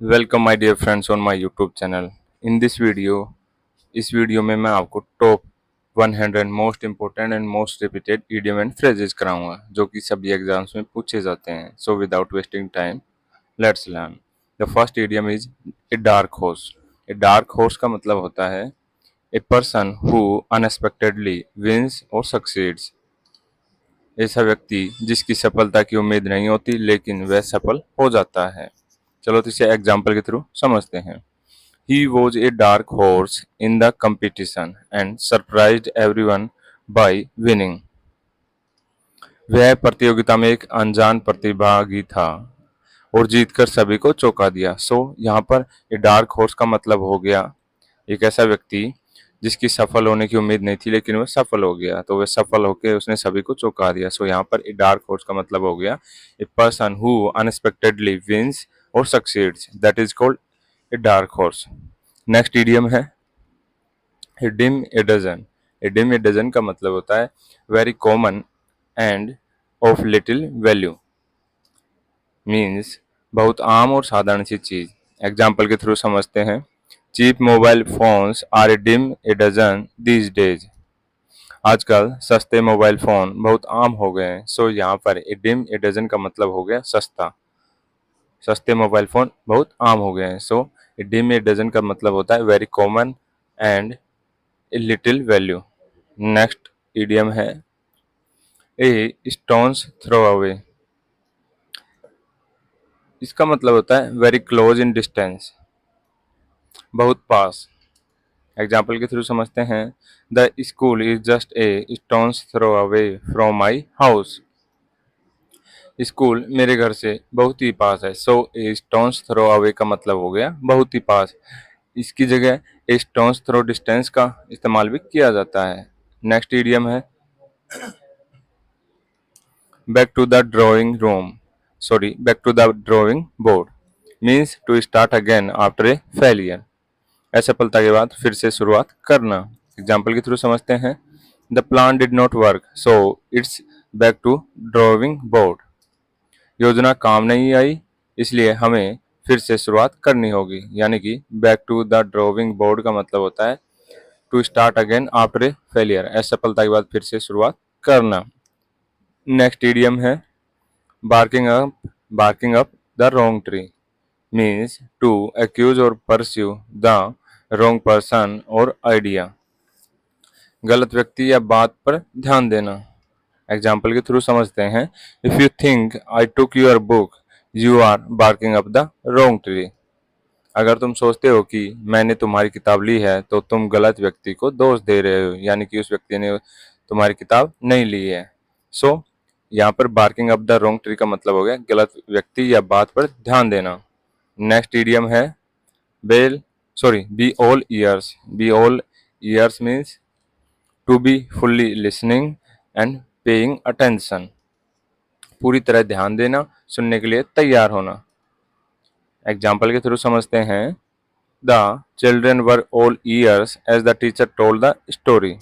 Welcome my dear friends on my YouTube channel. In this video इस video में मैं आपको top 100 most important and most repeated idiom and phrases कराऊंगा जो कि सभी एग्जाम्स में पूछे जाते हैं। So without wasting time let's learn. The first idiom is a dark horse. A dark horse का मतलब होता है a person who unexpectedly wins और सक्सीड्स। ऐसा व्यक्ति जिसकी सफलता की उम्मीद नहीं होती लेकिन वह सफल हो जाता है। चलो तो इसे एग्जाम्पल के थ्रू समझते हैं। He was a dark horse in the competition and surprised everyone by winning. वह प्रतियोगिता में एक अनजान प्रतिभागी था और जीतकर सभी को चौंका दिया। यहाँ पर ये डार्क हॉर्स का मतलब हो गया एक ऐसा व्यक्ति जिसकी सफल होने की उम्मीद नहीं थी लेकिन वह सफल हो गया, तो वह सफल होकर उसने सभी को चौंका दिया। यहाँ पर ए डार्क हॉर्स का मतलब हो गया a person who unexpectedly wins और succeeds, that is called a dark horse. Next idiom है a dime a dozen. A dime a dozen का मतलब होता है very common and of little value, means बहुत आम और साधारण सी चीज। एग्जाम्पल के थ्रू समझते हैं। Cheap mobile phones are a dime a dozen these days. आजकल सस्ते मोबाइल फोन बहुत आम हो गए हैं। यहाँ पर ए डिम ए डजन का मतलब हो गया सस्ता। सस्ते मोबाइल फोन बहुत आम हो गए हैं। ए डिम ए डजन का मतलब होता है very common and a little value. Next idiom है ए स्टोन्स थ्रो अवे। इसका मतलब होता है वेरी क्लोज इन डिस्टेंस, बहुत पास। एग्जाम्पल के थ्रू समझते हैं। The school is just a stone's throw away from my house. School मेरे घर से बहुत ही पास है। ए स्टोन्स थ्रो अवे का मतलब हो गया बहुत ही पास। इसकी जगह ए स्टोन्स थ्रो डिस्टेंस का इस्तेमाल भी किया जाता है। नेक्स्ट इडियम है back to the drawing room, sorry, back to the drawing board, means to start again after a failure। असफलता के बाद फिर से शुरुआत करना। एग्जाम्पल के थ्रू समझते हैं। The plan did not work so it's back to drawing board. योजना काम नहीं आई इसलिए हमें फिर से शुरुआत करनी होगी, यानी कि back to the drawing board का मतलब होता है to start again after a failure, असफलता के बाद फिर से शुरुआत करना। नेक्स्ट इडियम है barking up the wrong tree, means to accuse or pursue the wrong person or idea। गलत व्यक्ति या बात पर ध्यान देना। एग्जाम्पल के थ्रू समझते हैं। If you think I took your book you are barking up the wrong tree. अगर तुम सोचते हो कि मैंने तुम्हारी किताब ली है तो तुम गलत व्यक्ति को दोष दे रहे हो, यानी कि उस व्यक्ति ने तुम्हारी किताब नहीं ली है। यहाँ पर barking up the wrong tree का मतलब हो गया गलत व्यक्ति या बात पर ध्यान देना। नेक्स्ट इडियम है bell sorry be all ears. Be all ears means to be fully listening and paying attention. पूरी तरह ध्यान देना, सुनने के लिए तैयार होना। एग्जाम्पल के थ्रू समझते हैं। The children were all ears as the teacher told the story.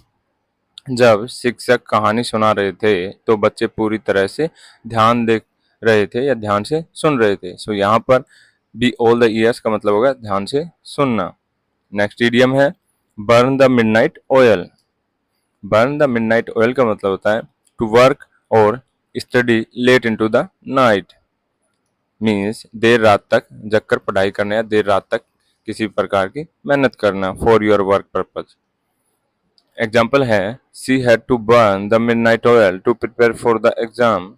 जब शिक्षक कहानी सुना रहे थे तो बच्चे पूरी तरह से ध्यान दे रहे थे या ध्यान से सुन रहे थे। यहाँ पर बी ऑल द ईयर्स का मतलब होगा ध्यान से सुनना। नेक्स्ट इडियम है burn the midnight oil. Burn the midnight oil का मतलब होता है टू वर्क और study late into the night, means देर रात तक जगकर पढ़ाई करना या देर रात तक किसी प्रकार की मेहनत करना for your work purpose. Example है she had to burn the midnight oil to prepare for the exam.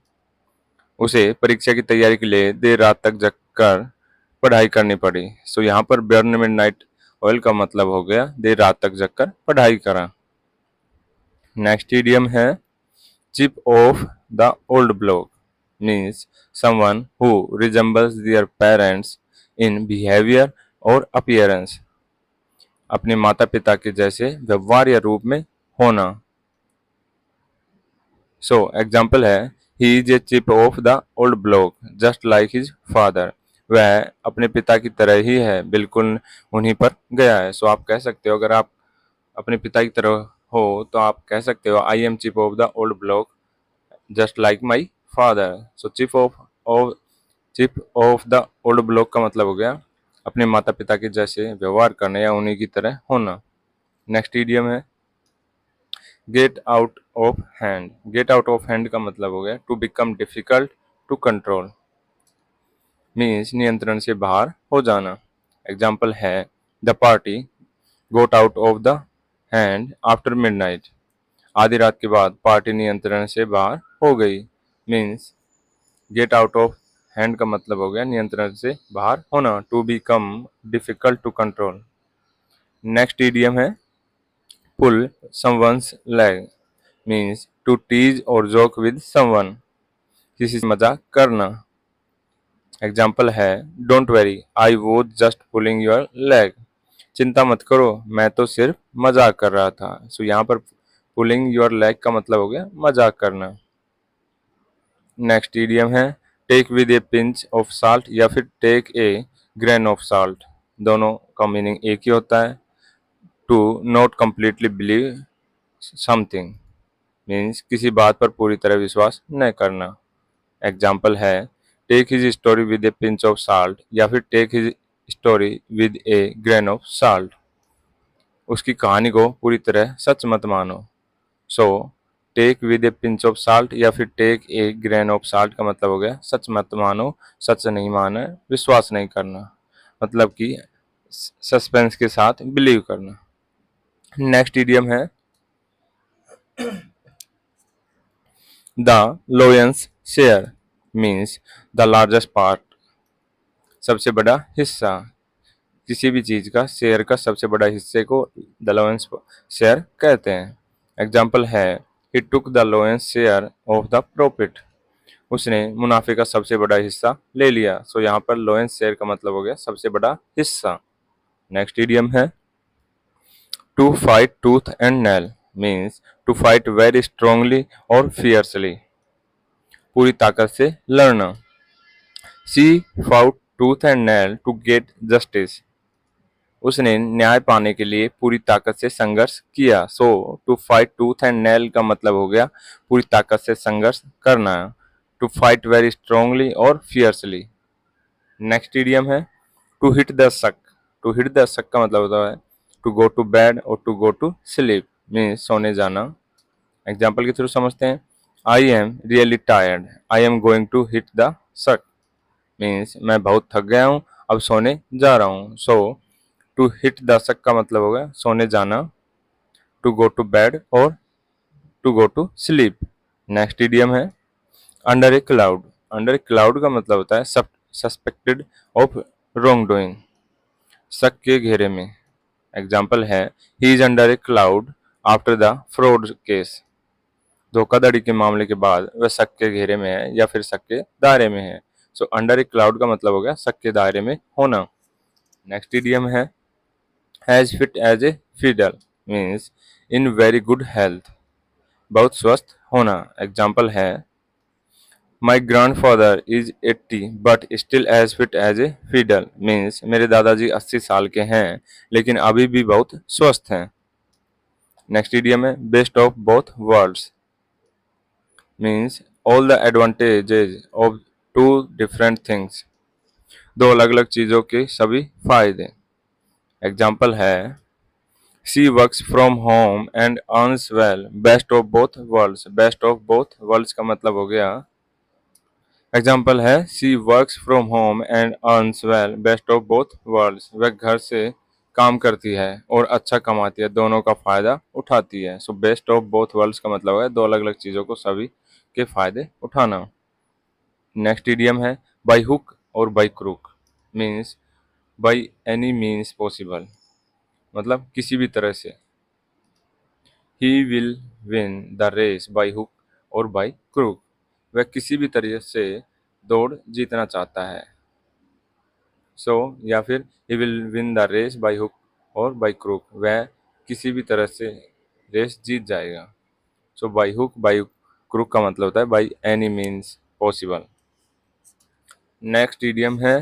उसे परीक्षा की तैयारी के लिए देर रात तक जगकर पढ़ाई करनी पड़ी। यहाँ पर बर्न मिडनाइट ऑयल का मतलब हो गया देर रात तक जगकर पढ़ाई करा। नेक्स्ट इडियम है chip off the old block, means someone who resembles their parents in behaviour और अपीयरेंस। अपने माता पिता के जैसे व्यवहार या रूप में होना। एग्जाम्पल है he is a chip off the old block just like his father. वह अपने पिता की तरह ही है, बिल्कुल उन्हीं पर गया है। आप कह सकते हो अगर आप अपने पिता की तरह हो तो आप कह सकते हो I am chip off the old block just like my father. Chip off the old block का मतलब हो गया अपने माता पिता के जैसे व्यवहार करना या उन्हीं की तरह होना। नेक्स्ट इडियम है get out of hand. Get out of hand का मतलब हो गया to become difficult to control, means नियंत्रण से बाहर हो जाना। एग्जाम्पल है the party got out of the hand after midnight. आधी रात के बाद पार्टी नियंत्रण से बाहर हो गई, means get out of hand का मतलब हो गया नियंत्रण से बाहर होना, to become difficult to control. Next idiom है pull someone's leg, means to tease और जोक विद समवन, किसी से मजाक करना। एग्जाम्पल है don't worry I was just pulling your leg. चिंता मत करो मैं तो सिर्फ मजाक कर रहा था। सो यहाँ पर पुलिंग योर लेग का मतलब हो गया मजाक करना। नेक्स्ट इडियम है take with a pinch of salt या फिर take a grain of salt. दोनों का मीनिंग एक ही होता है। To not completely believe something, means किसी बात पर पूरी तरह विश्वास न करना। एग्जाम्पल है take his story with a pinch of salt या फिर take his story with a grain of salt. उसकी कहानी को पूरी तरह सच मत मानो। So take with a pinch of salt या फिर take a grain of salt का मतलब हो गया सच मत मानो, सच नहीं माना, विश्वास नहीं करना, मतलब कि सस्पेंस के साथ बिलीव करना। नेक्स्ट इडियम है the lion's share, means the largest part, सबसे बड़ा हिस्सा। किसी भी चीज का शेयर का सबसे बड़ा हिस्से को द लोयंस शेयर कहते हैं। एग्जाम्पल है he took the lion's share of the profit. उसने मुनाफे का सबसे बड़ा हिस्सा ले लिया। सो यहाँ पर लोयंस शेयर का मतलब हो गया सबसे बड़ा हिस्सा। नेक्स्ट इडियम है to fight tooth and nail, means to fight very strongly और फियर्सली, पूरी ताकत से लड़ना। She fought tooth and nail to get justice. उसने न्याय पाने के लिए पूरी ताकत से संघर्ष किया। So to fight tooth and nail का मतलब हो गया पूरी ताकत से संघर्ष करना। टू फाइट वेरी स्ट्रांगली और फियर्सली। नेक्स्ट इडियम है to hit the sack. To hit the sack का मतलब होता है टू गो टू बेड और to go to sleep, means सोने जाना। एग्जाम्पल के थ्रू समझते हैं I am really tired I am going to hit the sack, means मैं बहुत थक गया हूँ अब सोने जा रहा हूँ। सो टू हिट द सक का मतलब होगा सोने जाना, टू गो टू बेड और to go to sleep. Next idiom है under a cloud. Under a cloud का मतलब होता है सस्पेक्टेड ऑफ रॉन्ग डूइंग, शक के घेरे में। एग्जाम्पल है he is under a cloud after the fraud case. धोखाधड़ी के मामले के बाद वह शक के घेरे में है या फिर शक के दायरे में है। सो अंडर ए क्लाउड का मतलब हो गया शक के दायरे में होना। नेक्स्ट इडियम है as fit as a fiddle, means in very good health, बहुत स्वस्थ होना। एग्जाम्पल है my grandfather is 80 but still as fit as a fiddle, means मेरे दादाजी 80 साल के हैं लेकिन अभी भी बहुत स्वस्थ हैं। नेक्स्ट इडियम है best of both worlds, means all the advantages of two different things, दो अलग अलग चीज़ों के सभी फायदे। एग्जाम्पल है she works from home and earns well best of both worlds. Best of both worlds का मतलब हो गया एग्जाम्पल है she works from home and earns well best of both worlds. वह घर से काम करती है और अच्छा कमाती है, दोनों का फायदा उठाती है। So best of both worlds का मतलब है दो अलग अलग चीज़ों को सभी के फायदे उठाना। नेक्स्ट इडियम है बाई हुक और by crook, means by any means possible, मतलब किसी भी तरह से। He will win the race by hook और बाई क्रूक। वह किसी भी तरह से दौड़ जीतना चाहता है। सो या फिर he will win the race by hook और बाई क्रूक, वह किसी भी तरह से रेस जीत जाएगा। So by hook by crook का मतलब होता है by any means possible. Next idiom है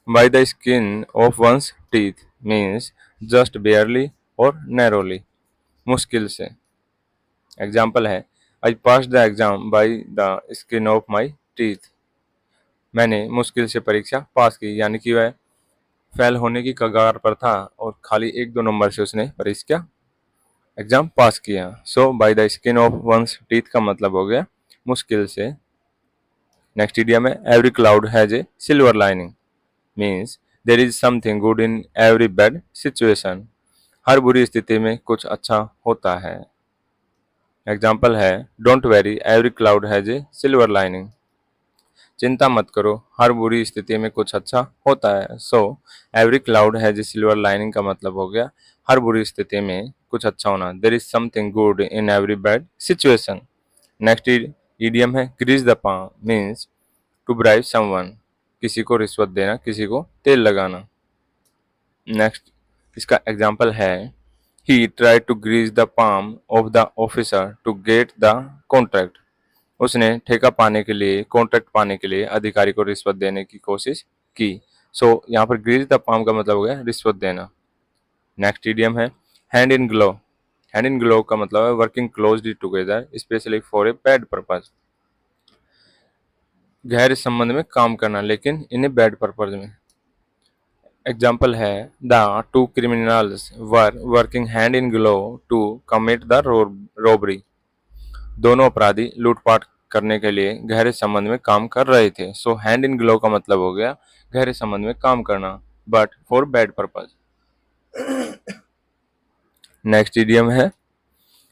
by the skin of one's teeth, means just barely और नैरोली, मुश्किल से। एग्जाम्पल है I pass the exam by the skin of my teeth. मैंने मुश्किल से परीक्षा पास की, यानी कि वह फेल होने की कगार पर था और खाली 1-2 नंबर से उसने परीक्षा एग्जाम पास किया। So by the skin of one's teeth का मतलब हो गया मुश्किल से। नेक्स्ट इडियम है every cloud has a silver lining, means there is something good in every bad situation. हर बुरी स्थिति में कुछ अच्छा होता है। एग्जाम्पल है don't worry every cloud has a silver lining. चिंता मत करो, हर बुरी स्थिति में कुछ अच्छा होता है। So every cloud has a silver lining का मतलब हो गया हर बुरी स्थिति में कुछ अच्छा होना। There is something good in every bad situation. Next idiom है grease the palm, means to bribe someone, किसी को रिश्वत देना, किसी को तेल लगाना। नेक्स्ट इसका एग्जाम्पल है he try to grease the palm of the officer to get the contract. उसने ठेका पाने के लिए, कॉन्ट्रैक्ट पाने के लिए अधिकारी को रिश्वत देने की कोशिश की। सो यहाँ पर ग्रीस द पाम का मतलब हो गया रिश्वत देना। नेक्स्ट इडियम है hand in glove. Hand in glove का मतलब है working closely together specially for a bad purpose. गहरे संबंध में काम करना, लेकिन इन्हें बैड पर्पज में। एग्जाम्पल है the two criminals were working hand in glove to commit the robbery. दोनों अपराधी लूटपाट करने के लिए गहरे संबंध में काम कर रहे थे। सो हैंड इन ग्लो का मतलब हो गया गहरे संबंध में काम करना, but for bad purpose. Next idiom है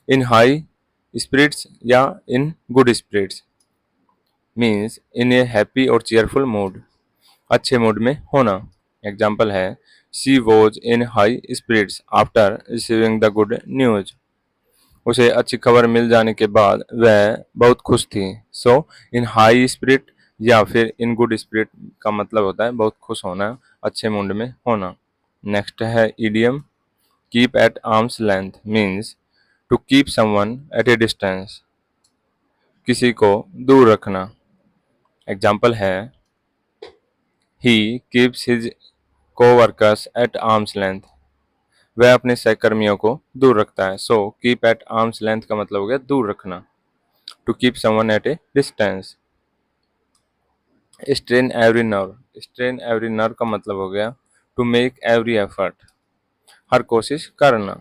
इन हाई स्पिरिट्स या in good spirits, means in a happy और चेयरफुल मूड, अच्छे मूड में होना। एग्जाम्पल है she was in high spirits after receiving the good news. उसे अच्छी खबर मिल जाने के बाद वह बहुत खुश थी। सो इन हाई स्पिरिट या फिर इन गुड स्पिरिट का मतलब होता है बहुत खुश होना, अच्छे मूड में होना। नेक्स्ट है idiom keep at arm's length, means to keep someone at a distance, किसी को दूर रखना। एग्जाम्पल है he keeps his coworkers at arm's length. वह अपने सहकर्मियों को दूर रखता है। So keep at arm's length का मतलब हो गया दूर रखना, to keep someone at a distance. Strain every nerve, strain every nerve का मतलब हो गया टू मेक एवरी एफर्ट, हर कोशिश करना।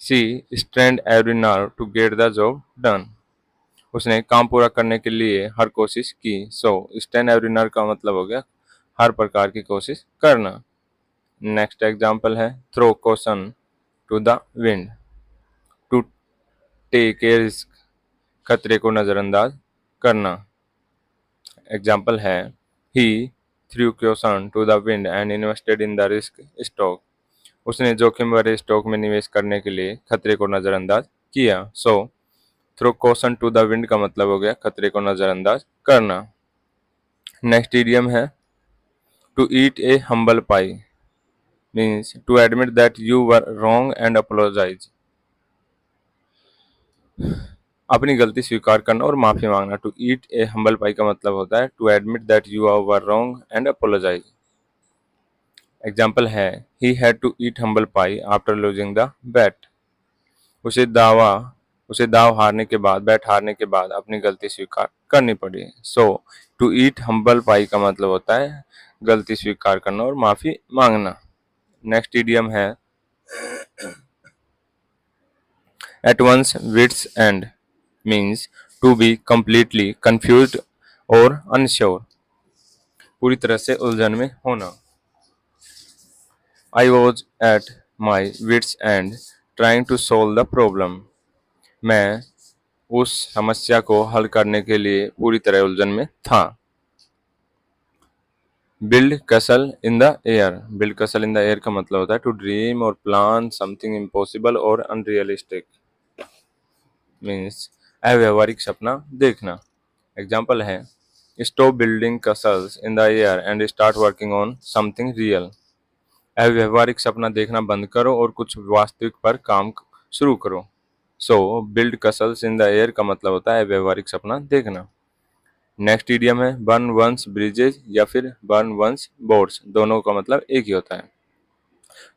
सी strained every nerve to get the job done. उसने काम पूरा करने के लिए हर कोशिश की। सो स्ट्रेन एवरी नर्व का मतलब हो गया हर प्रकार की कोशिश करना। नेक्स्ट एग्जाम्पल है throw question to the wind, to take a risk, खतरे को नजरअंदाज करना। एग्जाम्पल है he threw question to the wind and invested in the risk stock. उसने जोखिम भरे स्टॉक में निवेश करने के लिए खतरे को नजरअंदाज किया। So throw question to the wind का मतलब हो गया खतरे को नजरअंदाज करना। नेक्स्ट इडियम है to eat a humble pie, means to admit that you were wrong and apologize. अपनी गलती स्वीकार करना और माफी मांगना। टू ईट ए हम्बल पाई का मतलब होता है to admit that you are were wrong and apologize. Example है he had to eat humble pie after losing the bet. उसे दावा उसे दाव हारने के बाद, बैट हारने के बाद अपनी गलती स्वीकार करनी पड़ी। सो टू ईट हम्बल पाई का मतलब होता है गलती स्वीकार करना और माफी मांगना। नेक्स्ट इडियम है at one's wit's end, means to be completely confused और अनश्योर, पूरी तरह से उलझन में होना। I was at my wit's end trying to solve the problem. मैं उस समस्या को हल करने के लिए पूरी तरह उलझन में था। Build castle in the air, build castle in the air का मतलब होता है टू ड्रीम और प्लान समथिंग इम्पॉसिबल और अनरियलिस्टिक, मीन्स अव्यवहारिक सपना देखना। एग्जाम्पल है stop building castles in the air and start working on something real. अव्यवहारिक सपना देखना बंद करो और कुछ वास्तविक पर काम शुरू करो। So build castles in the air का मतलब होता है अव्यवहारिक सपना देखना। नेक्स्ट इडियम है बर्न वंस ब्रिजेज या फिर बर्न वंस बोर्ड्स, दोनों का मतलब एक ही होता है।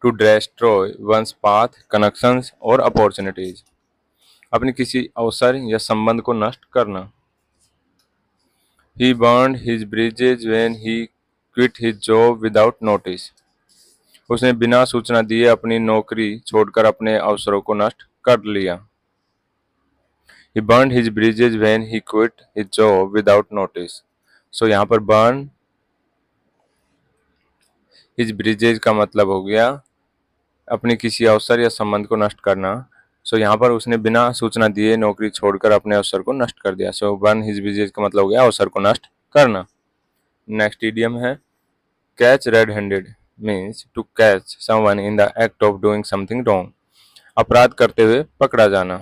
To destroy one's path connections और अपॉर्चुनिटीज, अपने किसी अवसर या संबंध को नष्ट करना। He burned his bridges when he quit his job without notice. उसने बिना सूचना दिए अपनी नौकरी छोड़कर अपने अवसरों को नष्ट कर लिया. He burned his bridges when he quit his job without notice. So यहाँ पर burn his bridges का मतलब हो गया अपने किसी अवसर या संबंध को नष्ट करना. सो यहाँ पर उसने बिना सूचना दिए नौकरी छोड़कर अपने अवसर को नष्ट कर दिया. सो बर्न हिज ब्रिजेज का मतलब हो गया अवसर को नष्ट करना. नेक्स्ट इडियम है catch red handed means to catch someone in the act of doing something wrong. अपराध करते हुए पकड़ा जाना.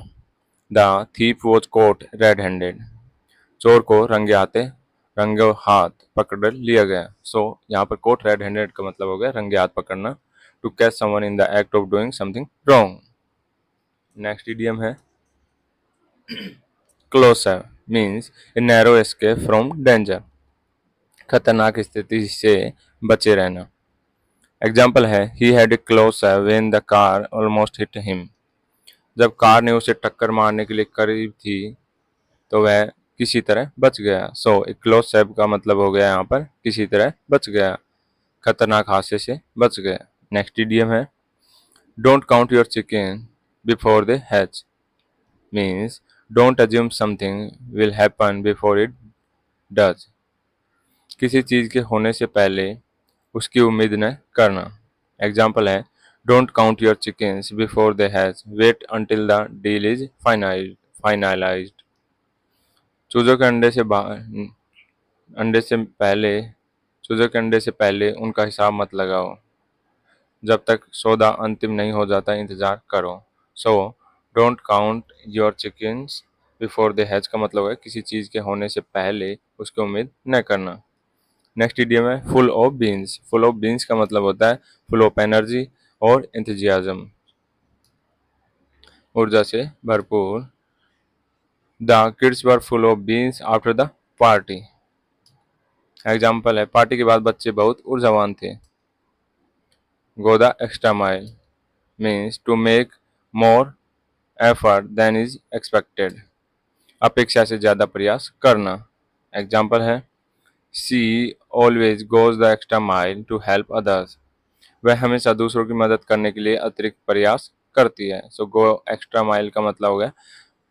The thief was caught red handed. चोर को रंगे हाथ पकड़ लिया गया. सो यहाँ पर कोट रेड हैंडेड का मतलब हो गया रंगे हाथ पकड़ना. To catch someone in the act of doing something wrong. Next idiom है closer means a narrow escape from danger. खतरनाक स्थिति से बचे रहना. एग्जाम्पल है he had a closer when the car almost hit him. जब कार ने उसे टक्कर मारने के लिए करीब थी तो वह किसी तरह बच गया. सो ए क्लोज सेव का मतलब हो गया यहाँ पर किसी तरह बच गया, खतरनाक हादसे से बच गया. नेक्स्ट इडियम है don't count your chicken before they hatch means don't assume something will happen before it does. किसी चीज के होने से पहले उसकी उम्मीद न करना. एग्जाम्पल है don't count your chickens before they hatch wait until the deal is finalised. चूजों के अंडे से पहले चूजों के अंडे से पहले उनका हिसाब मत लगाओ. जब तक सौदा अंतिम नहीं हो जाता इंतजार करो. So don't count your chickens before they hatch का मतलब है किसी चीज के होने से पहले उसकी उम्मीद न करना. नेक्स्ट इडियम है full of beans. Full of beans का मतलब होता है फुल ऑफ एनर्जी और एंथुजियाज्म, ऊर्जा से भरपूर. The kids were full of beans after the party. Example है पार्टी के बाद बच्चे बहुत ऊर्जावान थे. Go the extra mile means to make more effort than is expected. अपेक्षा से ज्यादा प्रयास करना. एग्जाम्पल है she always goes the extra mile to help others. वह हमेशा दूसरों की मदद करने के लिए अतिरिक्त प्रयास करती है. सो गो एक्स्ट्रा माइल का मतलब हो गया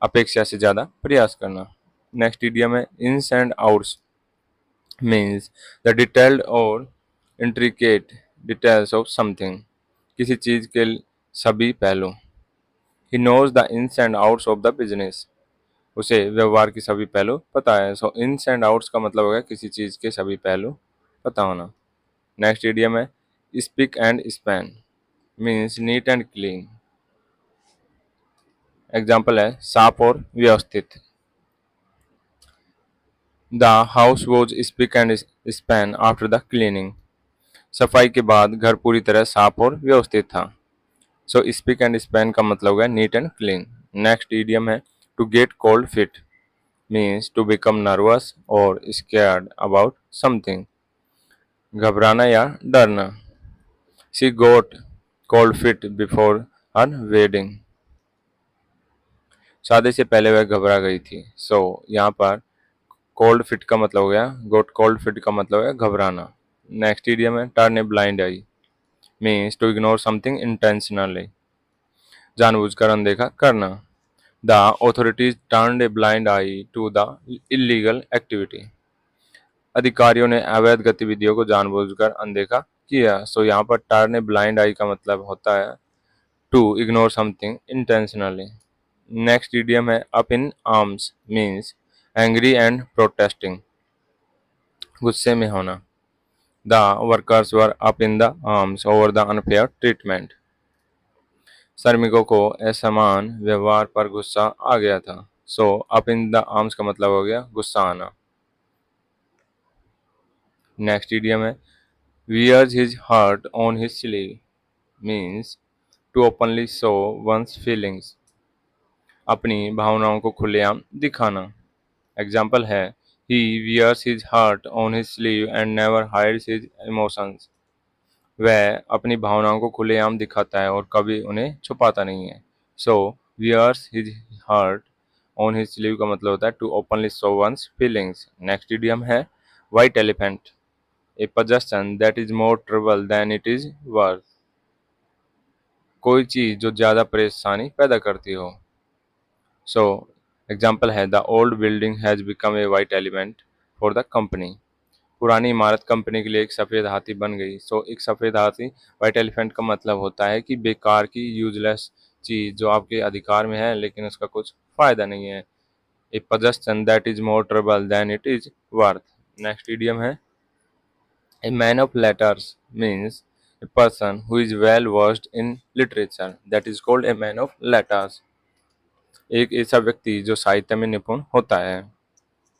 अपेक्षा से ज्यादा प्रयास करना. नेक्स्ट इडियम है ins and outs means the detailed और इंट्रिकेट डिटेल्स ऑफ समथिंग. किसी चीज के सभी पहलू. He knows the ins and outs of the business. उसे व्यवहार की सभी पहलू पता है. सो इन्स एंड आउट्स का मतलब हो गया किसी चीज के सभी पहलू पता होना. नेक्स्ट इडियम है spick and span means NEET and clean. Example है साफ और व्यवस्थित. The house was spick and span after the cleaning. सफाई के बाद घर पूरी तरह साफ और व्यवस्थित था. सो स्पिक एंड स्पैन का मतलब है neat and clean. Next idiom है to get cold feet means to become nervous और स्कैर्ड अबाउट समथिंग. घबराना या डरना. She got cold feet before her wedding. शादी से पहले वह घबरा गई थी. सो यहाँ पर कोल्ड फिट का मतलब हो गया गोट कोल्ड फिट का मतलब है घबराना. नेक्स्ट इडियम है turn a blind eye means to ignore something intentionally. जानबूझकर अनदेखा करना. The authorities turn a blind eye to the illegal activity. अधिकारियों ने अवैध गतिविधियों को जानबूझकर अनदेखा किया. सो यहाँ पर टर्न ए ब्लाइंड आई का मतलब होता है to ignore something intentionally. Next idiom है up in arms means angry and protesting. गुस्से में होना. The workers were up in the arms over the unfair treatment. श्रमिकों को असमान व्यवहार पर गुस्सा आ गया था. So up in the arms का मतलब हो गया गुस्सा आना. नेक्स्ट इडियम है wears his heart on his sleeve means to openly show one's feelings. अपनी भावनाओं को खुलेआम दिखाना. एग्जाम्पल है he wears his heart on his sleeve and never hides his emotions. वह अपनी भावनाओं को खुलेआम दिखाता है और कभी उन्हें छुपाता नहीं है. So wears his heart on his sleeve का मतलब होता है to openly show one's feelings. Next idiom है white elephant, a possession that is more trouble than it is worth। कोई चीज जो ज्यादा परेशानी पैदा करती हो। सो एग्जाम्पल है the old building has become a white elephant for the company. पुरानी इमारत कंपनी के लिए एक सफेद हाथी बन गई। सो एक सफेद हाथी व्हाइट एलिफेंट का मतलब होता है कि बेकार की यूजलेस चीज जो आपके अधिकार में है लेकिन उसका कुछ फायदा नहीं है। ए possession that is more trouble than it is worth। Next idiom है a man of letters, means a person who is well versed in literature, that is called a man of letters। एक ऐसा व्यक्ति जो साहित्य में निपुण होता है।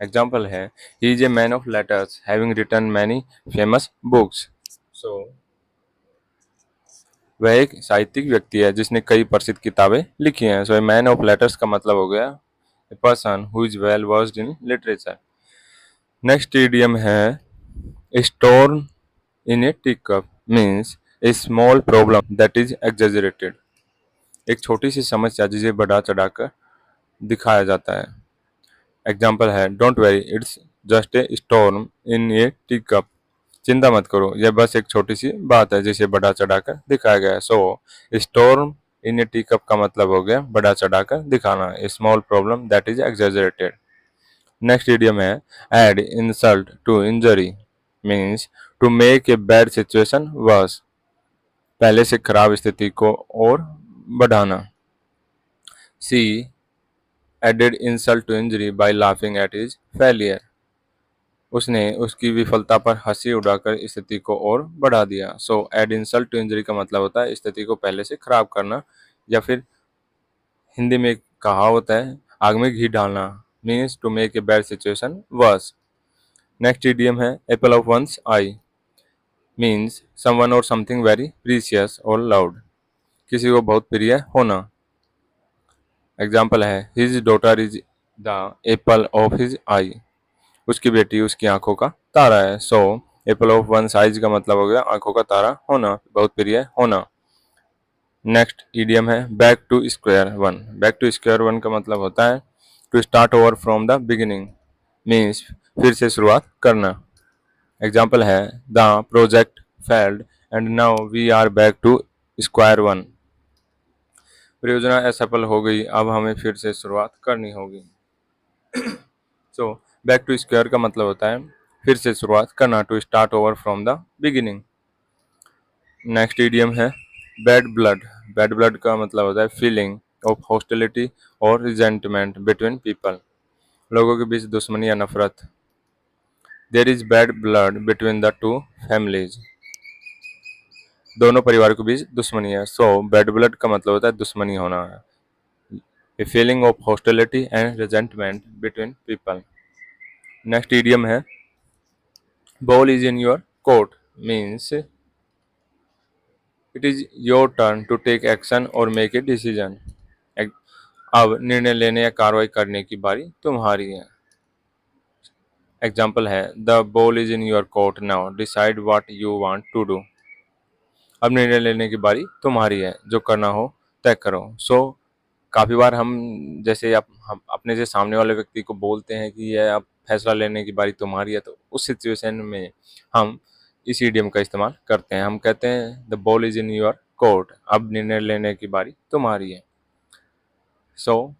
एग्जाम्पल है he is a man of letters having written many famous books। सो वह एक साहित्यिक व्यक्ति है जिसने कई प्रसिद्ध किताबें लिखी हैं। So a man of letters का मतलब हो गया a person who is well versed in literature. Next idiom है storm in a tea cup, means a small problem that is exaggerated. एक छोटी सी समस्या जिसे बढ़ा चढ़ाकर दिखाया जाता है। एग्जाम्पल है don't very it's just a storm in a tea cup. चिंता मत करो यह बस एक छोटी सी बात है जिसे बढ़ा चढ़ाकर दिखाया गया है। So storm in a tea cup का मतलब हो गया बढ़ा चढ़ाकर दिखाना, a small problem that is exaggerated. Next idiom है add insult to injury, means to make a bad situation worse. पहले से खराब स्थिति को और बढ़ाना। She added insult to injury by laughing at his failure. उसने उसकी विफलता पर हंसी उड़ाकर स्थिति को और बढ़ा दिया। सो एड इंसल्ट टू इंजरी का मतलब होता है स्थिति को पहले से खराब करना, या फिर हिंदी में एक कहावत है आग में घी डालना, means to make a bad situation worse. Next idiom है apple of one's eye, means someone और समथिंग वेरी प्रीसियस और लाउड। किसी को बहुत प्रिय होना। एग्जाम्पल है his daughter is the apple of his eye. उसकी बेटी उसकी आंखों का तारा है। So apple of one's eyes का मतलब हो गया आंखों का तारा होना, बहुत प्रिय होना। नेक्स्ट इडियम है back to square one. Back to square one का मतलब होता है to start over from the beginning, means फिर से शुरुआत करना। एग्जाम्पल है the project failed and now we are back to square one. परियोजना असफल हो गई, अब हमें फिर से शुरुआत करनी होगी। सो बैक टू स्क्वायर का मतलब होता है फिर से शुरुआत करना, to start over from the beginning. Next idiom है बैड ब्लड। बैड ब्लड का मतलब होता है फीलिंग ऑफ हॉस्टिलिटी और रिजेंटमेंट बिटवीन पीपल। लोगों के बीच दुश्मनी या नफरत। There is bad blood between the two families. दोनों परिवार के बीच दुश्मनी है। सो बैड ब्लड का मतलब होता है दुश्मनी होना है, a feeling of hostility and resentment between people. Next idiom है ball is in your court, means it is your turn to take action और मेक ए डिसीजन। अब निर्णय लेने या कार्रवाई करने की बारी तुम्हारी है। एग्जाम्पल है the ball is in your court now decide what you want to do. अब निर्णय लेने की बारी तुम्हारी है, जो करना हो तय करो। सो काफ़ी बार हम जैसे हम अपने से सामने वाले व्यक्ति को बोलते हैं कि यह अब फैसला लेने की बारी तुम्हारी है, तो उस सिचुएशन में हम इस इडियम का इस्तेमाल करते हैं। हम कहते हैं the ball is in your court, अब निर्णय लेने की बारी तुम्हारी है। So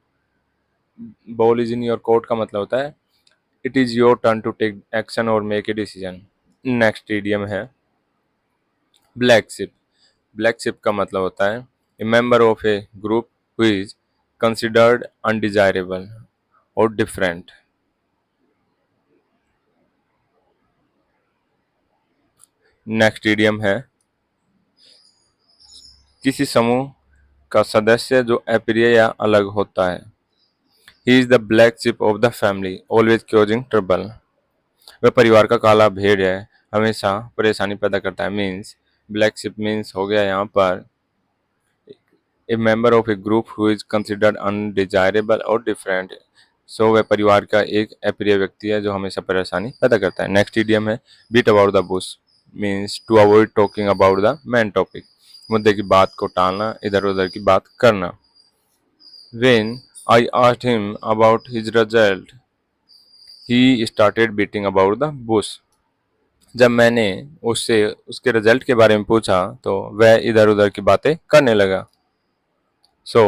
ball is in your court का मतलब होता है it is your turn to take action और make a decision. Next idiom है ब्लैक शिप। ब्लैक शिप का मतलब होता है a member of a group who is considered undesirable और डिफरेंट। नेक्स्ट इडियम है किसी समूह का सदस्य जो अप्रिय या अलग होता है। He is the black ship of the family always causing trouble. वह परिवार का काला भेड़ है, हमेशा परेशानी पैदा करता है। मीन्स ब्लैक शिप मीन्स हो गया यहाँ पर ए member of a group who is considered undesirable और डिफरेंट। सो वह परिवार का एक अप्रिय व्यक्ति है जो हमेशा परेशानी पैदा करता है। नेक्स्ट इडियम है beat about the bush, means to avoid talking about the main topic. मुद्दे की बात को टालना, इधर उधर की बात करना। When I asked him about his result. He started beating about the bush. जब मैंने उससे उसके रिजल्ट के बारे में पूछा तो वह इधर-उधर की बातें करने लगा। सो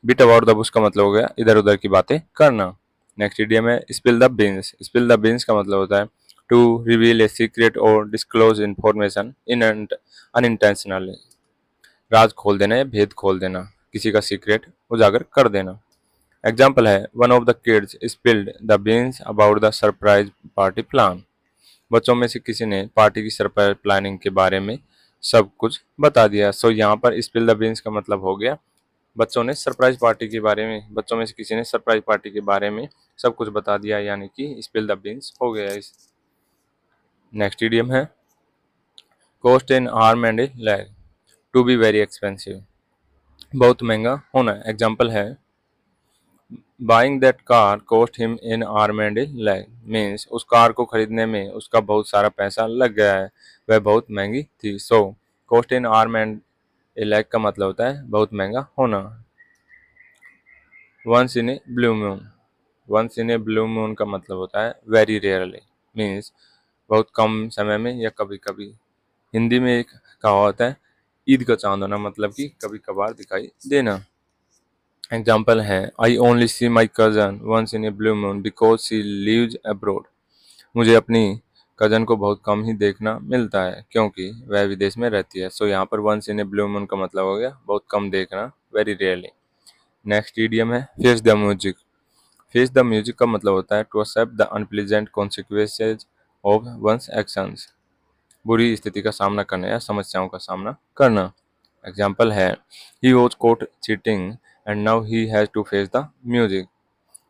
बीट अबाउट द बुश का मतलब हो गया इधर-उधर की बातें करना। नेक्स्ट इडियम है spill the beans. Spill the beans का मतलब होता है टू रिवील ए सीक्रेट और डिस्क्लोज इन्फॉर्मेशन इन अनइंटेंशनली। राज खोल देना या भेद खोल देना, किसी का सीक्रेट उजागर कर देना। एग्जाम्पल है one of the kids spilled the beans about the surprise party plan. बच्चों में से किसी ने पार्टी की सरप्राइज प्लानिंग के बारे में सब कुछ बता दिया। सो यहाँ पर स्पिल द बीन्स का मतलब हो गया बच्चों में से किसी ने सरप्राइज पार्टी के बारे में सब कुछ बता दिया, यानी कि स्पिल द बीन्स हो गया इस। नेक्स्ट इडियम है cost an arm and a leg. To be very expensive, बहुत महंगा होना। एग्जाम्पल है buying that car cost him an arm and a leg. Means उस कार को खरीदने में उसका बहुत सारा पैसा लग गया है, वह बहुत महंगी थी। So cost an arm and a leg का मतलब होता है बहुत महंगा होना। Once in a blue moon. Once in a blue moon का मतलब होता है वेरी रेयरली। मीन्स बहुत कम समय में या कभी कभी। हिंदी में एक कहावत है ईद का चांद होना, मतलब कि कभी कभार दिखाई देना। एग्जाम्पल है I only see my cousin once in a blue moon because she lives abroad. मुझे अपनी कजन को बहुत कम ही देखना मिलता है क्योंकि वह विदेश में रहती है। सो यहाँ पर once in a blue moon का मतलब हो गया बहुत कम देखना, वेरी रेयरली। नेक्स्ट इडियम है face the music. Face the music का मतलब होता है to accept the unpleasant consequences of one's actions. बुरी स्थिति का सामना करना या समस्याओं का सामना करना। एग्जाम्पल है he was caught cheating and now he has to face the music.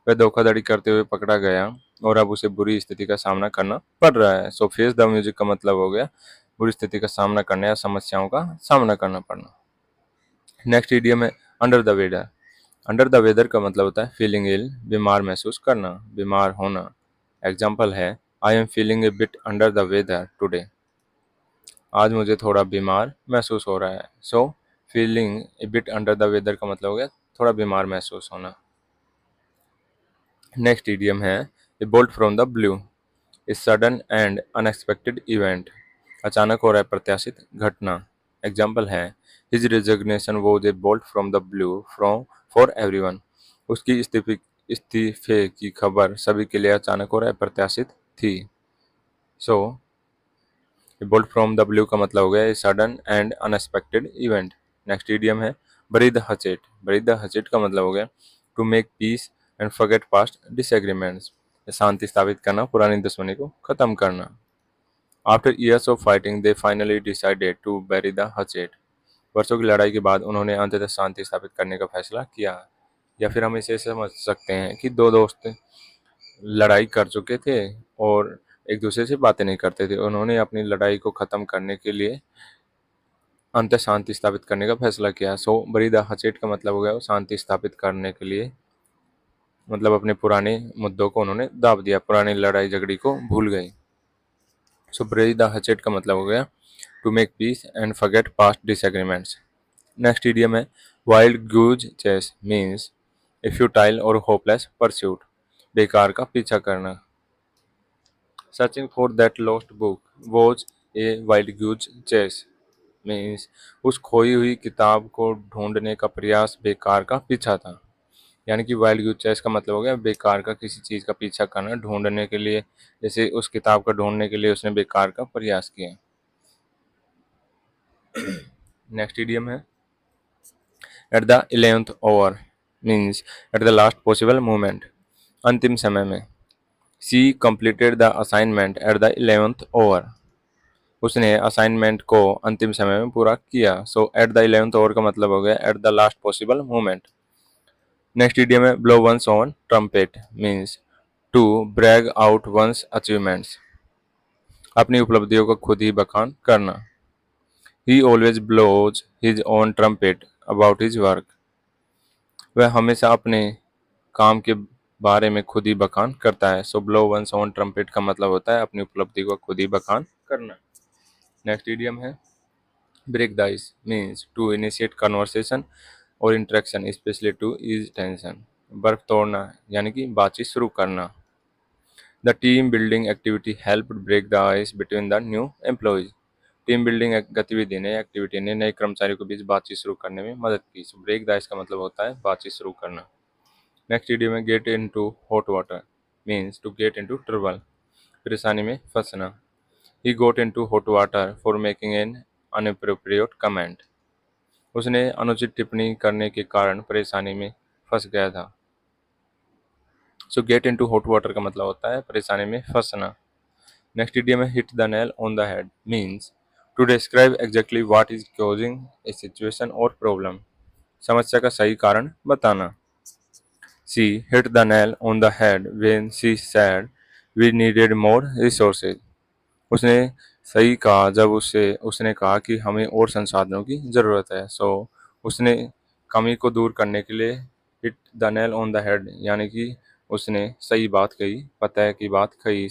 वह धोखाधड़ी करते हुए पकड़ा गया और अब उसे बुरी स्थिति का सामना करना पड़ रहा है। सो फेस द म्यूजिक का मतलब हो गया बुरी स्थिति का सामना करना या समस्याओं का सामना करना पड़ना। नेक्स्ट इडियम है under the weather. Under the weather का मतलब होता है फीलिंग इल, बीमार महसूस करना, बीमार होना। एग्जाम्पल है I am feeling a bit under the weather today. आज मुझे थोड़ा बीमार महसूस हो रहा है। So feeling a bit under the weather का मतलब हो गया थोड़ा बीमार महसूस होना। नेक्स्ट इडियम है ए bolt from the blue. A sudden and unexpected event. अचानक और अप्रत्याशित घटना। एग्जाम्पल है his resignation was a bolt from the blue from for everyone. उसकी इस्तीफे की खबर सभी के लिए अचानक और अप्रत्याशित थी। सो बोल्ट फ्रॉम द ब्लू का मतलब हो गया a sudden and unexpected event. Next idiom है बरी द हचेट। बरी द हचेट का मतलब हो गया to make peace and forget past disagreements. शांति स्थापित करना, पुरानी दुश्मनी को खत्म करना। After years of fighting they finally decided to bury the hatchet. वर्षों की लड़ाई के बाद उन्होंने अंततः शांति स्थापित करने का फैसला किया। या फिर हम इसे समझ सकते हैं कि दो दोस्त लड़ाई कर चुके थे और एक दूसरे से बातें नहीं करते थे। उन्होंने अपनी लड़ाई को ख़त्म करने के लिए अंत शांति स्थापित करने का फैसला किया। सो बरी द हचेट का मतलब हो गया शांति स्थापित करने के लिए, मतलब अपने पुराने मुद्दों को उन्होंने दाब दिया, पुरानी लड़ाई झगड़ी को भूल गए। सो बरी द हचेट का मतलब हो गया to make peace and forget past disagreements. Next idiom है wild goose chase. Means a futile or hopeless pursuit. बेकार का पीछा करना। Searching for that lost book was a wild goose chase. Means उस खोई हुई किताब को ढूंढने का प्रयास बेकार का पीछा था। यानी कि वाइल्ड गूज चेस का मतलब हो गया बेकार का किसी चीज़ का पीछा करना ढूंढने के लिए, जैसे उस किताब का ढूंढने के लिए उसने बेकार का प्रयास किया। नेक्स्ट इडियम है at the 11th over. Means at the last possible moment, अंतिम समय में। She completed the assignment at the 11th over. उसने असाइनमेंट को अंतिम समय में पूरा किया। सो एट द 11th ओवर का मतलब हो गया at the last possible moment. Next idiom है blow one's on trumpet. Means to brag out one's achievements. अपनी उपलब्धियों का खुद ही बखान करना। He always blows his own trumpet about his work. वह हमेशा अपने काम के बारे में खुद ही बखान करता है। सो ब्लो वंस ऑन ट्रम्पेट का मतलब होता है अपनी उपलब्धि को खुद ही बखान करना। नेक्स्ट इडियम है break the ice. Means to initiate conversation और interaction specially to ease tension. बर्फ तोड़ना यानी कि बातचीत शुरू करना। The team building activity help break the ice between the new employees. Team building गतिविधि ने एक्टिविटी ने नए कर्मचारियों के बीच बातचीत शुरू करने में मदद की। सो ब्रेक द आइस का मतलब होता है बातचीत शुरू करना। नेक्स्ट वीडियो में get into hot water means to get into trouble, परेशानी में फंसना। He got into hot water for making an inappropriate comment. उसने अनुचित टिप्पणी करने के कारण परेशानी में फंस गया था। So get into hot water का मतलब होता है परेशानी में फंसना। नेक्स्ट इडियम है hit the nail on the head means to describe exactly what is causing a situation or problem, समस्या का सही कारण बताना। She hit the nail on the head when she said we needed more resources. उसने सही कहा जब उसने कहा कि हमें और संसाधनों की ज़रूरत है। सो उसने कमी को दूर करने के लिए hit the nail on the head यानी कि उसने सही बात कही, पता की बात कही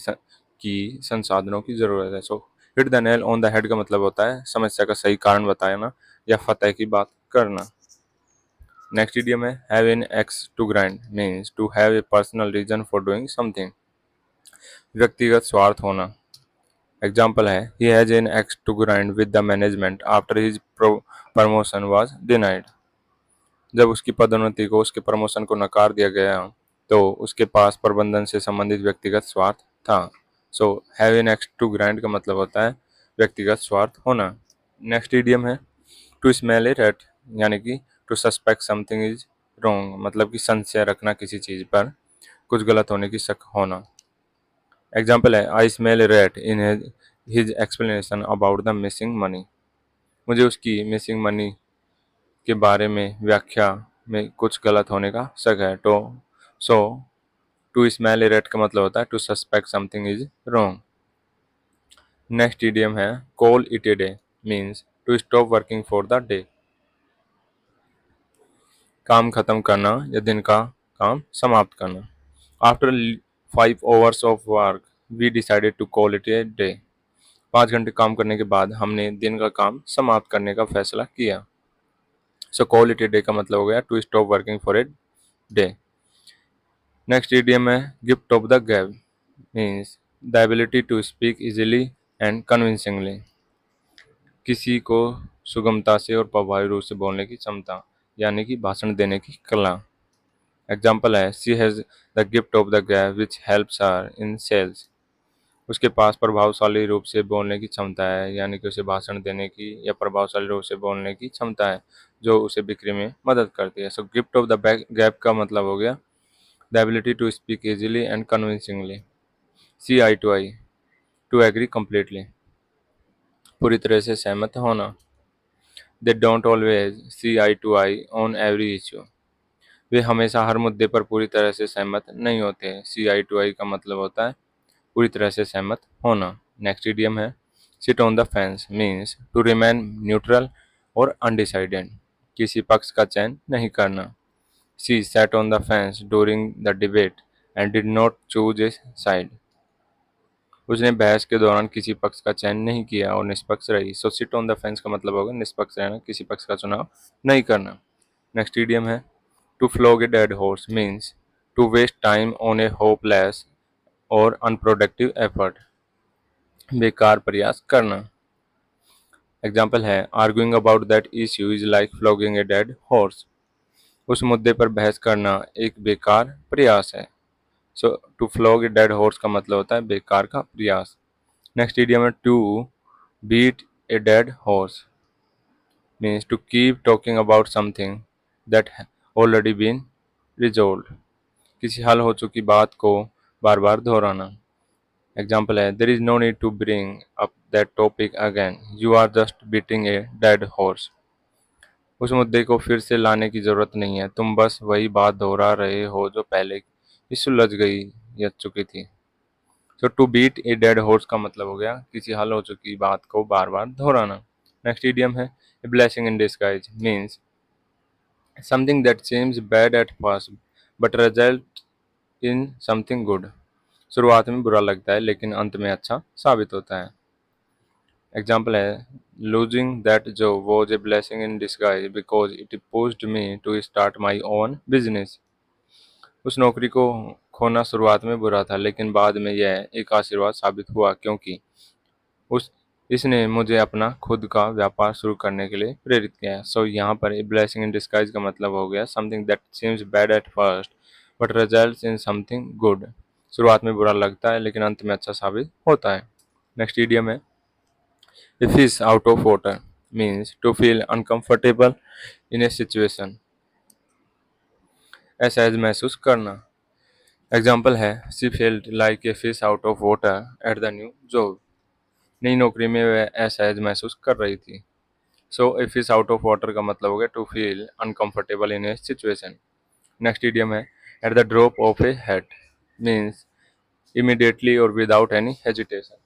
कि संसाधनों की ज़रूरत है। सो hit the nail on the head का मतलब होता है समस्या का सही कारण बताना या फतह की बात करना। नेक्स्ट इडियम है have an axe to grind means to have a personal reason for doing something, व्यक्तिगत स्वार्थ होना। एग्जाम्पल है he has an axe to grind with the management after his promotion was denied. जब उसकी पदोन्नति को उसके प्रमोशन को नकार दिया गया तो उसके पास प्रबंधन से संबंधित व्यक्तिगत स्वार्थ था। So have an axe to grind का मतलब होता है व्यक्तिगत स्वार्थ होना। नेक्स्ट इडियम है टू स्मेल ए रैट यानी कि to suspect something is wrong, मतलब कि संशय रखना किसी चीज पर, कुछ गलत होने की शक होना। एग्जाम्पल है I smell a rat in his explanation about the missing money. मुझे उसकी मिसिंग मनी के बारे में व्याख्या में कुछ गलत होने का शक है। तो so to smell a rat का मतलब होता है to suspect something is wrong. Next idiom है call it a day means to stop working for the day, काम खत्म करना या दिन का काम समाप्त करना। After 5 hours of work we decided to call it a day. 5 घंटे काम करने के बाद हमने दिन का काम समाप्त करने का फैसला किया। So call it a day का मतलब हो गया to stop working for a day. Next idiom है gift of the gab means the ability to speak easily and convincingly, किसी को सुगमता से और प्रभावी रूप से बोलने की क्षमता यानी कि भाषण देने की कला। एग्जाम्पल है she has the gift of the गैब which helps her in sales. उसके पास प्रभावशाली रूप से बोलने की क्षमता है यानी कि उसे भाषण देने की या प्रभावशाली रूप से बोलने की क्षमता है जो उसे बिक्री में मदद करती है। So gift of the gab का मतलब हो गया the ability to speak easily and convincingly. See eye to agree completely, पूरी तरह से सहमत होना। They don't always see eye on every issue, वे हमेशा हर मुद्दे पर पूरी तरह से सहमत नहीं होते। सी आई का मतलब होता है पूरी तरह से सहमत होना। नेक्स्ट इडियम है sit on the fence means to remain neutral or undecided, किसी पक्ष का चयन नहीं करना। She sat on the fence during the debate and did not choose a side. उसने बहस के दौरान किसी पक्ष का चयन नहीं किया और निष्पक्ष रही। So sit on the fence का मतलब होगा निष्पक्ष रहना, किसी पक्ष का चुनाव नहीं करना। नेक्स्ट इडियम है to flog a dead horse means to waste time on a hopeless और अनप्रोडक्टिव एफर्ट, बेकार प्रयास करना। एग्जाम्पल है arguing about that issue is like flogging a dead horse. उस मुद्दे पर बहस करना एक बेकार प्रयास है। So to flog a dead horse का मतलब होता है बेकार का प्रयास। नेक्स्ट इडियम है to beat a dead horse means to keep talking about something that already been resolve, किसी हल हो चुकी बात को बार बार दोहराना। एग्जाम्पल है there is no need to bring up that topic again you are just beating a dead horse. उस मुद्दे को फिर से लाने की जरूरत नहीं है, तुम बस वही बात दोहरा रहे हो जो पहले ही सुलझ गई या चुकी थी। तो to beat a dead horse का मतलब हो गया किसी हल हो चुकी बात को बार बार दोहराना। नेक्स्ट इडियम है ए blessing in disguise means something that seems bad at first but result in something good. शुरुआत में बुरा लगता है लेकिन अंत में अच्छा साबित होता है। एग्जाम्पल है losing that job was a blessing in disguise because it pushed me to start my own business. उस नौकरी को खोना शुरुआत में बुरा था, लेकिन बाद में यह एक आशीर्वाद साबित हुआ, क्योंकि उस इसने मुझे अपना खुद का व्यापार शुरू करने के लिए प्रेरित किया। सो यहाँ पर ब्लेसिंग इन डिस्गाइज का मतलब हो गया something that seems bad at first but results in something good. शुरुआत में बुरा लगता है लेकिन अंत में अच्छा साबित होता है। नेक्स्ट इडियम है a fish out of water, means to feel uncomfortable in a situation, असहज महसूस करना। एग्जाम्पल है she felt like a fish out of water at the new job. नई नौकरी में वह असहज महसूस कर रही थी। So a fish out of water का मतलब हो गया to feel uncomfortable in a situation. Next idiom है at the drop of a hat, means immediately और विदाउट एनी हेजिटेशन।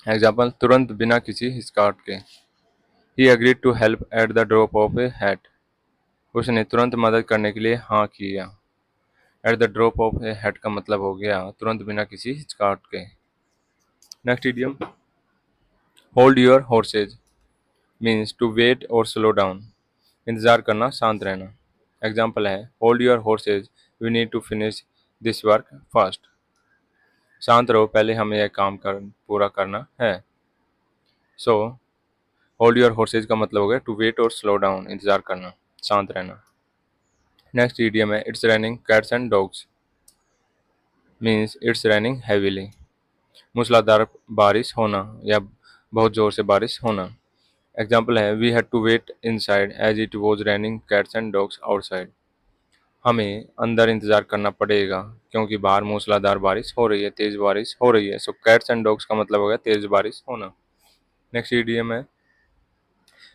एग्जाम्पल तुरंत बिना किसी हिचकाहट के। He agreed to help at the drop of a hat, उसने तुरंत मदद करने के लिए हाँ किया। At the drop of a hat का मतलब हो गया तुरंत बिना किसी हिचकाहट के। Next idiom hold your horses, means to wait और स्लो डाउन, इंतजार करना, शांत रहना। एग्जाम्पल है hold your horses, we need to finish this work fast. शांत रहो, पहले हमें यह काम पूरा करना है। सो होल्ड योर हॉर्सेज का मतलब हो गया टू वेट और स्लो डाउन, इंतजार करना, शांत रहना। नेक्स्ट इडियम है it's raining cats and dogs, means it's raining heavily, मूसलाधार बारिश होना या बहुत जोर से बारिश होना। एग्जाम्पल है we had to wait inside as it was raining cats and dogs outside, हमें अंदर इंतजार करना पड़ेगा क्योंकि बाहर मूसलाधार बारिश हो रही है, तेज बारिश हो रही है। सो कैट्स एंड डॉग्स का मतलब हो गया तेज बारिश होना। नेक्स्ट इडियम है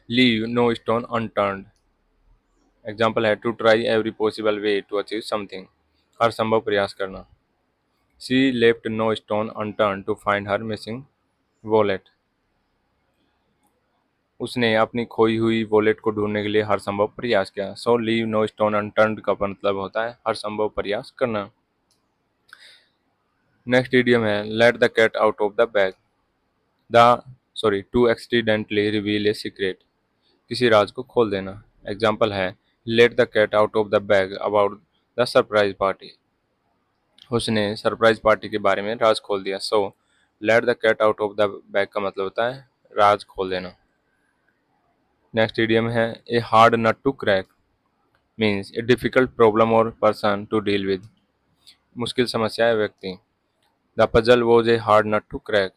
leave no stone unturned. Example है to try every possible way to achieve something, हर संभव प्रयास करना। She left no stone unturn to find her missing wallet, उसने अपनी खोई हुई वॉलेट को ढूंढने के लिए हर संभव प्रयास किया। So leave no stone unturned का मतलब होता है हर संभव प्रयास करना। नेक्स्ट इडियम है let the cat out of the bag, the to accidentally reveal a secret, किसी राज को खोल देना। एग्जाम्पल है let the cat out of the bag about the surprise party, उसने सरप्राइज पार्टी के बारे में राज खोल दिया। So let the cat out of the bag का मतलब होता है राज खोल देना। नेक्स्ट इडियम है a hard nut to crack, means a difficult problem or person to deal with, मुश्किल समस्या है व्यक्ति। The puzzle was a hard nut to crack,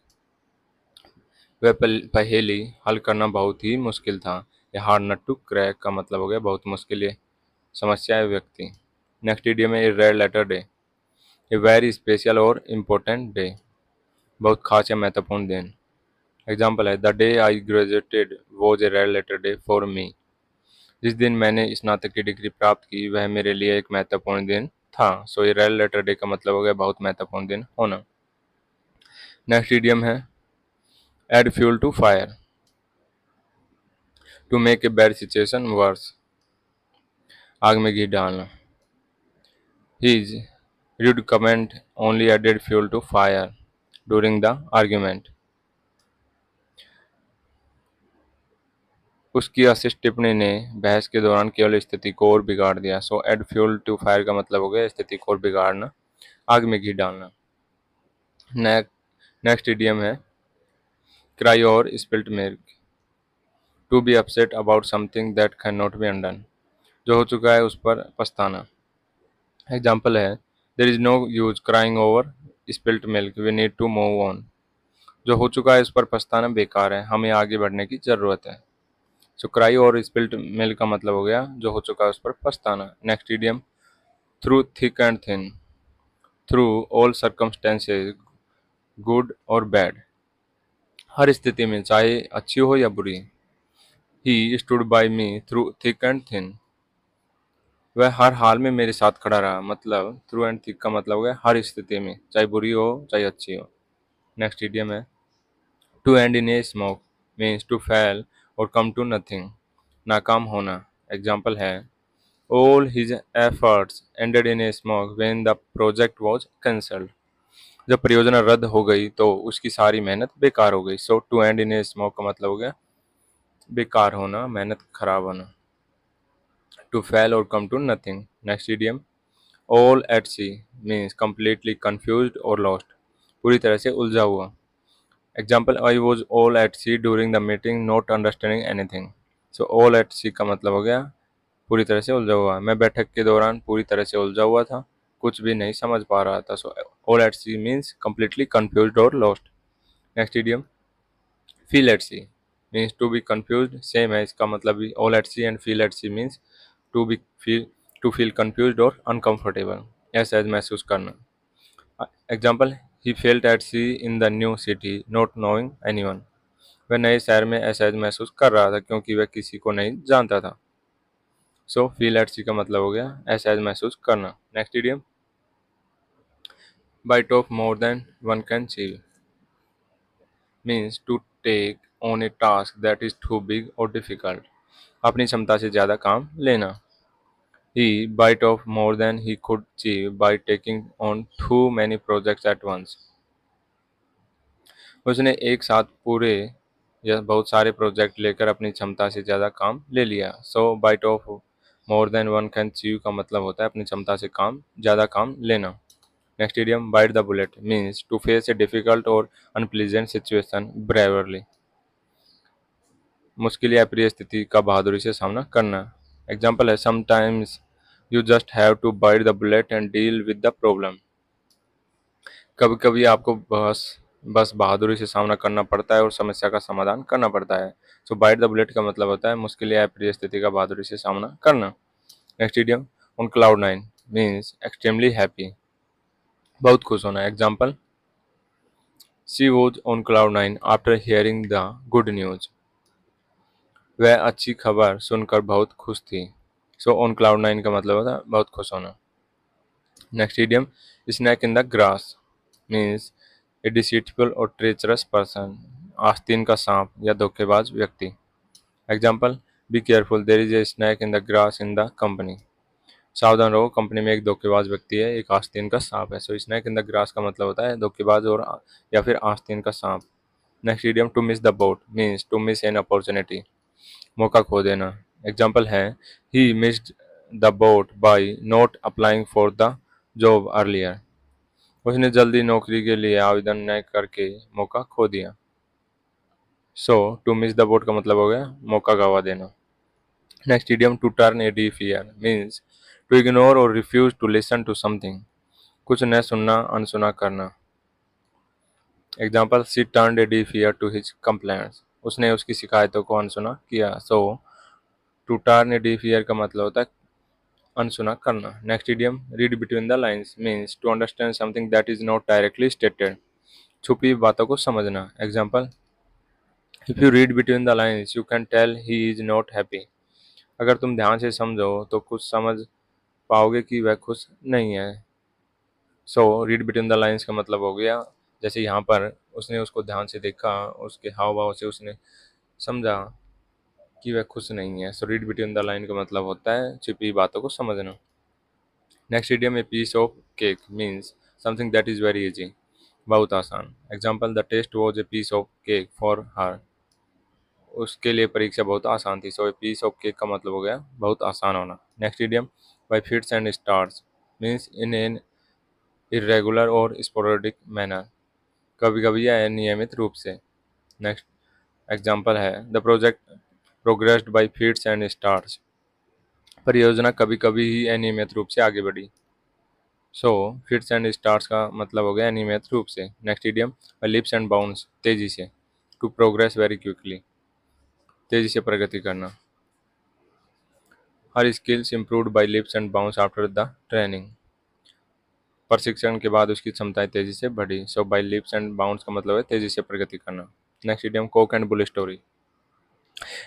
वह पहेली हल करना बहुत ही मुश्किल था। A hard nut to crack का मतलब हो गया बहुत मुश्किल है समस्या है व्यक्ति। नेक्स्ट इडियम है a red letter day, a very special और इम्पोर्टेंट डे, बहुत खास या महत्वपूर्ण दिन। एग्जाम्पल है the day I graduated was a red letter day for me, जिस दिन मैंने स्नातक की डिग्री प्राप्त की वह मेरे लिए एक महत्वपूर्ण दिन था। सो ये रेड लेटर डे का मतलब हो गया बहुत महत्वपूर्ण दिन होना। नेक्स्ट इडियम है add fuel to fire, to make a bad situation worse, आग में घी डालना। His rude comment only added fuel to fire during the argument, उसकी अशिष्ट टिप्पणी ने बहस के दौरान केवल स्थिति को और बिगाड़ दिया। सो एड फ्यूल टू फायर का मतलब हो गया स्थिति को और बिगाड़ना, आग में घी डालना। नेक्स्ट इडियम है cry over spilt milk, to be upset about something that can not be undone, जो हो चुका है उस पर पछताना। एग्जाम्पल है there is no use crying over spilt milk, we need to move on, जो हो चुका है उस पर पछताना बेकार है, हमें आगे बढ़ने की जरूरत है। सो क्राई और स्पिल्ट मिल्क का मतलब हो गया जो हो चुका है उस पर पछताना। Next idiom through thick and thin, through all circumstances good और बैड, हर स्थिति में चाहे अच्छी हो या बुरी। He stood by me through thick and thin, वह हर हाल में मेरे साथ खड़ा रहा। मतलब थ्रू एंड थिक का मतलब हो गया हर स्थिति में, चाहे बुरी हो चाहे अच्छी हो। नेक्स्ट इडियम है to end in a smoke, means to fail और कम टू नथिंग, नाकाम होना। एग्जाम्पल है all his efforts ended in a smoke when the project was cancelled, जब परियोजना रद्द हो गई तो उसकी सारी मेहनत बेकार हो गई। So to end in a smoke का मतलब हो गया बेकार होना, मेहनत खराब होना। टू फेल और come to nothing. Next idiom all at sea means completely confused or lost, पूरी तरह से उलझा हुआ। Example, I was all at sea during the meeting not understanding anything. So all at sea का मतलब हो गया पूरी तरह से उलझा हुआ। मैं बैठक के दौरान पूरी तरह से उलझा हुआ था, कुछ भी नहीं समझ पा रहा था। So all at sea means completely confused or lost। Next idiom, feel at sea means to be confuse, same है इसका मतलब भी। All at sea and feel at sea means to be feel to feel confuse or uncomfortable, असहज महसूस करना। Example, he felt at sea in the new city not knowing anyone. वह नए शहर में असहज महसूस कर रहा था क्योंकि वह किसी को नहीं जानता था। सो फील एट सी का मतलब हो गया असहज महसूस करना। Next idiom, bite off more than one can achieve means to take on a task that is too big or difficult, अपनी क्षमता से ज़्यादा काम लेना। He bite off more than he could chew by taking on too many projects at once। उसने एक साथ पूरे या बहुत सारे प्रोजेक्ट लेकर अपनी क्षमता से ज़्यादा काम ले लिया। So bite off more than one can chew का मतलब होता है अपनी क्षमता से ज़्यादा काम लेना। Next idiom, bite the bullet means to face a difficult or unpleasant situation bravely, मुश्किल या प्रिय स्थिति का बहादुरी से सामना करना। एग्जाम्पल है, sometimes you just have to bite the bullet and deal with the problem. कभी कभी आपको बस बस बहादुरी से सामना करना पड़ता है और समस्या का समाधान करना पड़ता है। सो बाइट द बुलेट का मतलब होता है मुश्किल या अप्रिय स्थिति का बहादुरी से सामना करना। Next idiom, on cloud nine means extremely happy, बहुत खुश होना। Example, she was on cloud nine after hearing the good news. वह अच्छी खबर सुनकर बहुत खुश थी। सो ऑन क्लाउड नाइन का मतलब होता है बहुत खुश होना। Next idiom, snake in the grass means a deceitful or treacherous person, आस्तीन का सांप या धोखेबाज व्यक्ति। Example, be careful there is a snake in the grass in the company. सावधान रहो, कंपनी में एक धोखेबाज व्यक्ति है, एक आस्तीन का सांप है। सो स्नैक इन द ग्रास का मतलब होता है धोखेबाज और या फिर आस्तीन का सांप। Next idiom, to miss the boat means to miss an opportunity, मौका खो देना। एग्जाम्पल है, he missed the boat by not applying for the job earlier. उसने जल्दी नौकरी के लिए आवेदन न करके मौका खो दिया। So to miss the boat का मतलब हो गया मौका गवा देना। Next idiom, to turn a deaf ear means to ignore और refuse to listen to something, कुछ न सुनना, अनसुना करना। Example, she turn a deaf ear to his complaints. उसने उसकी शिकायतों को अनसुना किया। So to turn a deaf ear का मतलब होता है अनसुना करना। Next idiom, read between the lines means to understand something that is not directly stated, छुपी बातों को समझना। Example, if you read between the lines you can tell he is not happy. अगर तुम ध्यान से समझो तो कुछ समझ पाओगे कि वह खुश नहीं है। So read between the lines का मतलब हो गया जैसे यहाँ पर उसने उसको ध्यान से देखा, उसके हाव भाव से उसने समझा कि वह खुश नहीं है। So read between the line का मतलब होता है छिपी बातों को समझना। Next idiom, a piece of cake means something that is very easy, बहुत आसान। Example, the test was a piece of cake for her. उसके लिए परीक्षा बहुत आसान थी। So a piece of cake का मतलब हो गया बहुत आसान होना। Next idiom, by fits and starts means in an irregular और स्पोरेडिक मैनर, कभी कभी या अनियमित रूप से। नेक्स्ट एग्जाम्पल है, the project progressed bye fits and stars. परियोजना कभी कभी ही अनियमित रूप से आगे बढ़ी। सो फिट्स एंड स्टार्स का मतलब हो गया अनियमित रूप से। Next idiom, by leaps and bounds तेजी से, टू प्रोग्रेस वेरी क्विकली, तेजी से प्रगति करना। Her skills improved by leaps and bounds after the training, प्रशिक्षण के बाद उसकी क्षमताएं तेजी से बढ़ी। So by leaps and bounds का मतलब है तेजी से प्रगति करना। Next idiom, cock and bull story,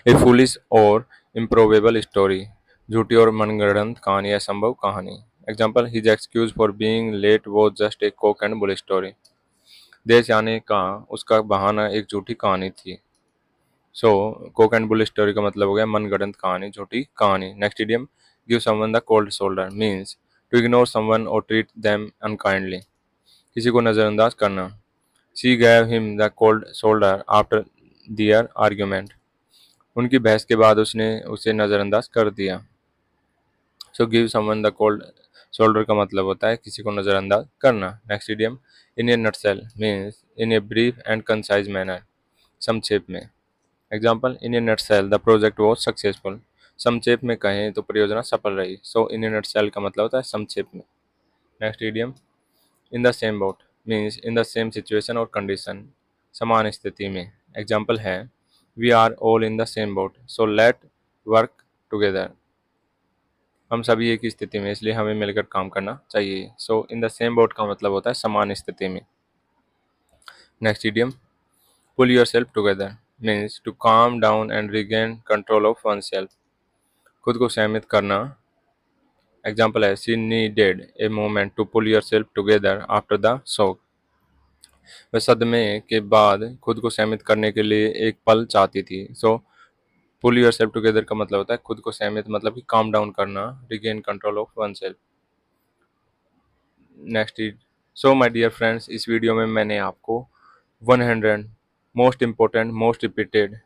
a foolish or improbable story, झूठी और मनगढ़ंत कहानी या संभव कहानी। Example, his excuse for being late was just a cock and bull story. देर से आने का उसका बहाना एक झूठी कहानी थी। So cock and bull story का मतलब हो गया मनगढ़ंत कहानी, झूठी कहानी। Next idiom, give someone the cold shoulder means to ignore someone और ट्रीट देम अनकाइंडली, किसी को नज़रअंदाज करना। She gave him the cold shoulder after their argument. उनकी बहस के बाद उसने उसे नज़रअंदाज कर दिया। So give someone the cold shoulder का मतलब होता है किसी को नज़रअंदाज करना। Next idiom, in A nutshell means in a brief and concise manner, संक्षेप में। Example, in A nutshell the project was successful. संक्षेप में कहें तो परियोजना सफल रही। सो इन ए नटसेल का मतलब होता है संक्षेप में। Next idiom, in the same boat means in the same situation or condition, समान स्थिति में। एग्जाम्पल है, we are all in the same boat so let work together. हम सभी एक ही स्थिति में, इसलिए हमें मिलकर काम करना चाहिए। So in the same boat का मतलब होता है समान स्थिति में। Next idiom, pull yourself together means to calm down and regain control of oneself, खुद को संयमित करना। एग्जाम्पल है, she needed a moment to pull yourself together after the shock. वह सदमे के बाद खुद को सहमित करने के लिए एक पल चाहती थी। सो पुल योर सेल्फ टुगेदर का मतलब होता है खुद को सहमित, मतलब कि काम डाउन करना, regain control of oneself. Next is, so my dear friends, इस वीडियो में मैंने आपको 100 most important most repeated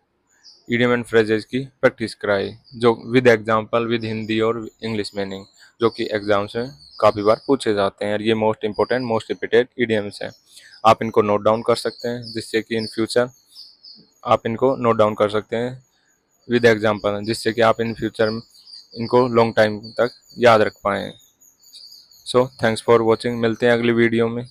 idiom and phrases की प्रैक्टिस कराई, जो विद एग्जांपल, विद हिंदी और इंग्लिश मीनिंग, जो कि एग्जाम्स में काफ़ी बार पूछे जाते हैं। और ये most important most repeated idioms हैं। आप इनको नोट डाउन कर सकते हैं, जिससे कि इन फ्यूचर आप इनको नोट डाउन कर सकते हैं विद एग्जांपल, जिससे कि आप इन फ्यूचर इनको लॉन्ग टाइम तक याद रख पाएँ। सो थैंक्स फॉर वॉचिंग, मिलते हैं अगली वीडियो में।